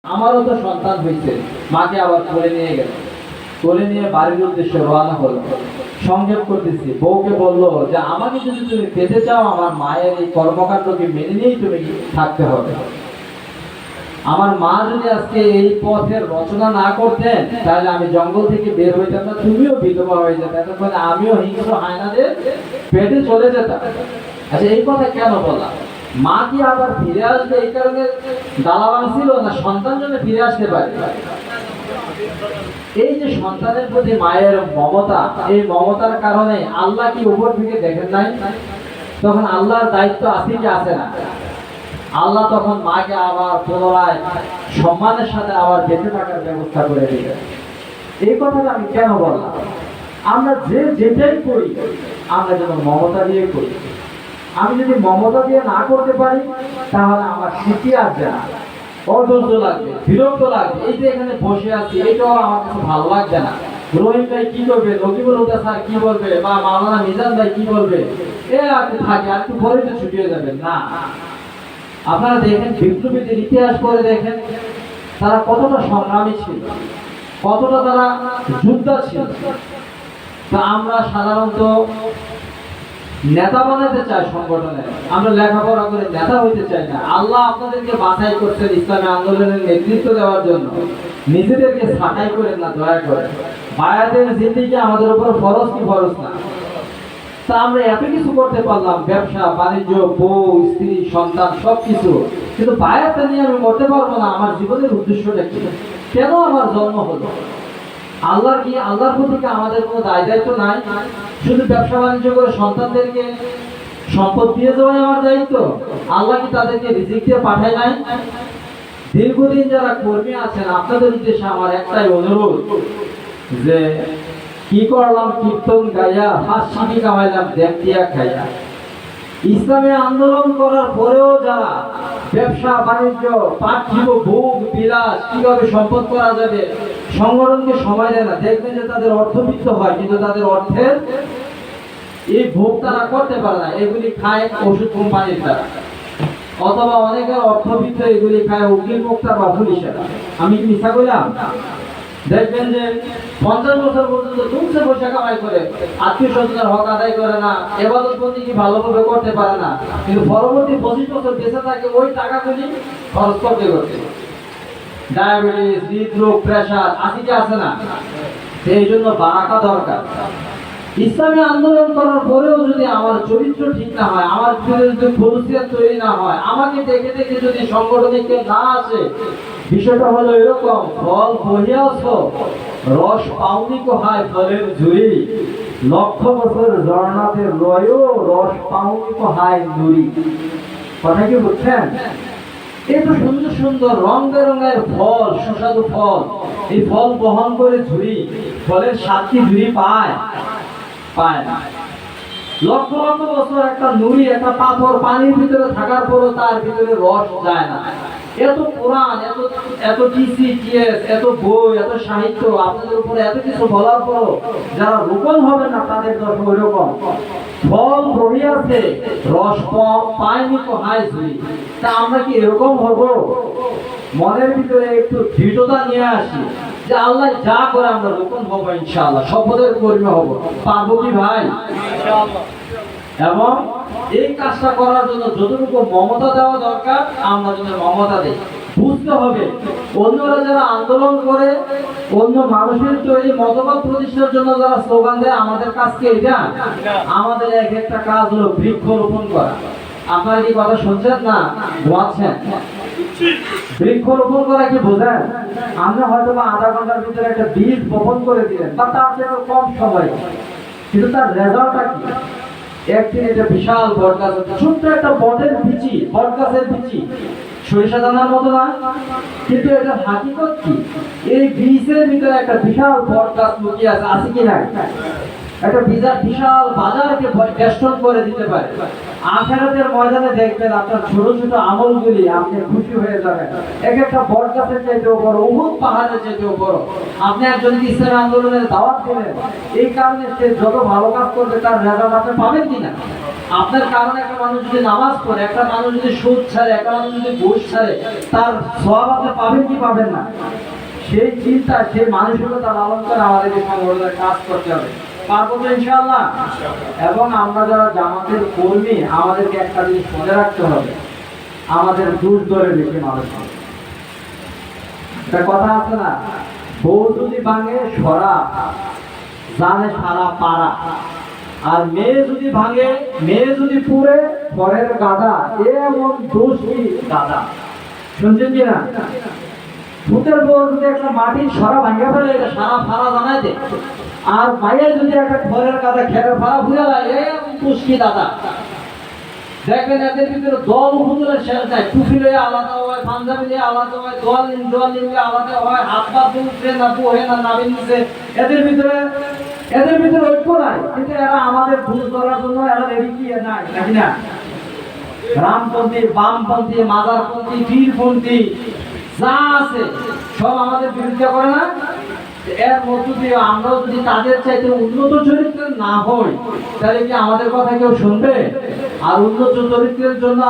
আমারও তো সন্তান হয়েছে, মাকে আবার কোলে নিয়ে গেল, কোলে নিয়ে বাড়ির উদ্দেশ্যে রওনা হলো। সংযোগ করতেছি, বউকে বললো যে আমাকে যদি তুমি পেতে চাও, আমার মায়ের এই কর্মকাণ্ডকে মেনে নিয়েই তুমি থাকতে হবে। আমার মা যদি আজকে এই পথের রচনা না করতেন, তাহলে আমি জঙ্গল থেকে বের হইতাম না, তুমিও বিধবা হয়ে যেতে, এতক্ষণে আমিও হিংস্র হায়নাদের পেটে চলে যেতাম। আচ্ছা, এই কথা কেন বললাম? মা কি আবার ফিরে আসবে এই কারণে ডালা ভাঙছিল, না সন্তান জন্য ফিরে আসতে পারে? এই যে সন্তানের প্রতি মায়ের মমতা, এই মমতার কারণে আল্লাহ কি উপর থেকে দেখেন নাই? তখন আল্লাহর দায়িত্ব আছে কি আছে না? আল্লাহ তখন মাকে আবার পুনরায় সম্মানের সাথে আবার বেঁচে থাকার ব্যবস্থা করে দিলেন। এই কথাটা আমি কেন বললাম? আমরা যেটাই করি, আমরা যেন মমতা দিয়ে করি। আমি যদি মমতা দিয়ে না করতে পারি, তাহলে আমার স্মৃতি আসবে না, অধৈর্য লাগবে, বিরক্ত লাগবে। এই যে এখানে বসে আছি, এটাও আমার কাছে ভালো লাগবে না। রহিম ভাই কি করবে, রকিবুল হুদা স্যার কি বলবে, বা মাওলানা মিজান ভাই কি বলবে, এ আপনি থাকে আর একটু পরে তো ছুটি হয়ে যাবেন না। আপনারা দেখেন, বিপ্লবীদের ইতিহাস করে দেখেন, তারা কতটা সংগ্রামী ছিল, কতটা তারা যোদ্ধা ছিল। তা আমরা সাধারণত নেতা বানাতে চাই সংগঠনে, আমরা লেখাপড়া করে নেতা হইতে চাই না। আল্লাহ আপনাদেরকে বাছাই করছেন ইসলামী আন্দোলনের নেতৃত্ব দেওয়ার জন্য, নিজেদেরকে ছাঁটাই করেন না দয়া করে। বায়াতের জিন্দেগি আমাদের উপর ফরজ কি ফরজ না? তা আমরা এত কিছু করতে পারলাম, ব্যবসা বাণিজ্য, বউ স্ত্রী সন্তান সবকিছু, কিন্তু বায়াতটা নিয়ে আমি করতে পারবো না। আমার জীবনের উদ্দেশ্যটা কি? কেন আমার জন্ম হলো? আল্লাহর কি, আল্লাহর প্রতি কি আমাদের কোনো দায় দায়িত্ব নাই? শুধু ব্যবসা বাণিজ্য করে সন্তানদেরকে সম্পদ দিয়ে যাওয়াই আমার দায়িত্ব? আল্লাহ কি তাদেরকে রিজিক দিয়ে পাঠায় নাই? দীর্ঘদিন যারা কর্মী আছেন, আপনাদের উদ্দেশ্যে আমার একটাই অনুরোধ, যে কি করলাম কীর্তন গাইয়া, হাসি কামাইলাম দেখ দিয়া খাইয়া। ইসলামী আন্দোলন করার পরেও যারা ব্যবসা বাণিজ্য, পার্থিব ভোগ বিলাস, কিভাবে সম্পদ করা যাবে, সংগঠনকে সময় দেয় না, দেখবেন যে তাদের অর্থবিত্ত হয়, কিন্তু তাদের অর্থের এই ভোগ তারা করতে পারে না। এগুলি খায় ওষুধ কোম্পানির দ্বারা, অথবা অনেকের অর্থবিত্ত এগুলি খায় উকিল মুক্তা বা পুলিশেরা। আমি কি মিথ্যা কইলাম? দেখবেন যে 50 বছর পর্যন্ত দুমসে পয়সা কামাই করে, আত্মীয় স্বজনের হক আদায় করে না, এবাদত বন্দি কি ভালোভাবে করতে পারে না, কিন্তু পরবর্তী 25 বছর বেঁচে থাকে ওই টাকাগুলি খরচ করতে করতে। ডায়াবেটিস, হৃদরোগ, প্রেশার আছে কি আছে না? সেই জন্য বারাকা দরকার। ইসলামী আন্দোলন করার পরেও যদি আমার চরিত্র ঠিক না হয়, আমার ভিতরে যদি খলুসিয়ত তৈরি না হয়, আমাকে দেখে দেখে যদি সংগঠনে কেউ না আসে, বিষয়টা হলো এরকম, ফল বহিয়াছ রস পাওনি কোহায় ফলের ঝুড়ি, লক্ষ বছর ঝর্ণাতে রয়ও রস পাওনি কোহায় নুরি। কথা কি বুঝছেন? এত সুন্দর সুন্দর রং বেরঙের ফল, সুস্বাদু ফল, এই ফল বহন করে ঝুড়ি, ফলের স্বাদ কি ঝুড়ি পায়? পায় না। লক্ষ লক্ষ বছর একটা নুড়ি, একটা পাথর পানির ভিতরে থাকার পরও তার ভিতরে রস যায় না। এত কোরআন, এত টিসি টিএস, এত বই, এত সাহিত্য, আপনাদের উপরে এত কিছু বলার পরও যারা রোপণ হবে না, তাদের দশা ওই রকম। ফল রহিয়াছে, রস পায়নি তো হাই ঝুড়ি। তা আমরা কি এরকম হব? মনের ভিতরে একটু দৃঢ়তা নিয়ে আসি যে আল্লাহ যা করে আমরা রোপণ হবো ইনশাআল্লাহ, শপথের কর্মী হব। পারবো কি ভাই? ইনশাআল্লাহ। এবং এই কাজটা করার জন্য যতটুকু মমতা দেওয়া দরকার, আমরা যেন মমতা দেই। বুঝতে হবে, অন্যরা যারা আন্দোলন করে, অন্য মানুষের তৈরি মতবাদ প্রতিষ্ঠার জন্য যারা স্লোগান দেয়, আমাদের কাজ কি এটা? আমাদের এক একটা কাজ হলো বৃক্ষরোপণ করা। আপনারা কি কথা শুনছেন না ঘুমাচ্ছেন? বৃক্ষরোপণ করা কি বোঝেন? আমরা হয়তো বা আধা ঘন্টার ভিতরে একটা বীজ বপন করে দিলেন, বা তার জন্য কম সময়, কিন্তু তার রেজাল্টটা কি? একদিন এটা বিশাল বট গাছ, ছোট্ট একটা বটের বিচি, বট গাছের বিচি, সরিষা দানার মতো না, কিন্তু এটা হাকিকত কি? এই বীজের ভিতরে একটা বিশাল বট গাছ লুকিয়ে আছে, আছে কি না? একটা বিশাল বাজারকে বেষ্টন করে দিতে পারে। আখিরাতের ময়দানে দেখবেন আপনার ছোট ছোট আমলগুলি আপনি খুশি হয়ে যাবেন। এক একটা বট গাছের চাইতেও বড়, উহুদ পাহাড়ের চাইতেও বড়। আপনি একজনকে ইসলামী আন্দোলনের দাওয়াত দিলেন, এই কারণে সে যত ভালো কাজ করবে তার রেজাল্ট আপনি পাবেন কিনা? আপনার কারণে একটা মানুষ যদি নামাজ পড়ে, একটা মানুষ যদি সুদ ছাড়ে, একটা মানুষ যদি ঘুষ ছাড়ে, তার সওয়াব আপনি পাবেন কি পাবেন না? সেই চিন্তা, সেই মানসিকতা লালন করে আমাদেরকে সংগঠনের কাজ করতে হবে। পারবো তো ইনশাআল্লাহ। এবং আমরা যারা জামাতের কর্মী, আমাদেরকে একটা জিনিস মনে রাখতে হবে, আমাদের দুধ ধরে বেশি মানুষ হবে। একটা কথা আছে না, বউ যদি ভাঙে সরা জানে সারা পাড়া, আর মেয়ে যদি ভাঙে, মেয়ে যদি পুড়ে পরের গাদা, এমন দোষ কি দাদা? শুনছেন কিনা? ভূতের বউ যদি একটা মাটির সরা ভাঙে ফেলে, এটা সারা ফাড়া জানাই দে। আর মাইয়া যদি একটা ঘরের কাদা খেরের ফাড়া ভুলে যায়, এমন দোষ কি দাদা? দেখবেন এদের ভিতরে দল হুজুরের শেষ নাই। টুপি লয়ে আলাদা হয়, পাঞ্জাবি নিয়ে আলাদা হয়, দোয়াল নিয়ে আলাদা হয়, হাত পা তুলছে না, পোহে না, নাবিন নিচ্ছে। এদের ভিতরে ঐক্য নাই, কিন্তু এরা আমাদের ভুল করার জন্য এরা রেডি কি নাই, নাকি না? রামপন্থী, বামপন্থী, মাজারপন্থী, পীরপন্থী যা আছে সব আমাদের বিরুদ্ধে করে না? এর মধ্য দিয়ে আমরাও যদি তাদের চাইতে উন্নত চরিত্রের না হই, তাহলে কি আমাদের কথা কেউ শুনবে? আর উন্নত চরিত্রের জন্য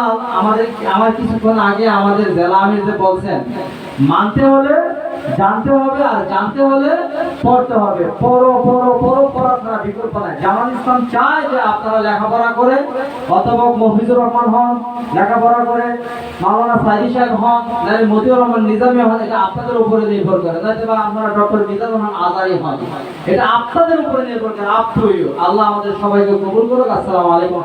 আমার কিছুক্ষণ আগে আমাদের জেলা আমির যে বলছেন, মানতে হলে জানতে হবে, আর জানতে হলে পড়তে হবে। পড়া ছাড়া বিকল্প নাই। জামাল ইসলাম চায় যে আপনারা লেখাপড়া করে অধ্যাপক মফিজুর রহমান হন, লেখাপড়া করে মাওলানা সাইদি সাহেব হন, নাহলে মতিউর রহমান নিজামী হন। এটা আপনাদের উপরে নির্ভর করে, নাহলে বা আপনারা ডক্টর মিজানুর রহমান আজারি হন। এটা আপনাদের উপরে নির্ভর করে। Up to you. আল্লাহ আমাদের সবাইকে কবুল করুক। আসসালামু আলাইকুম।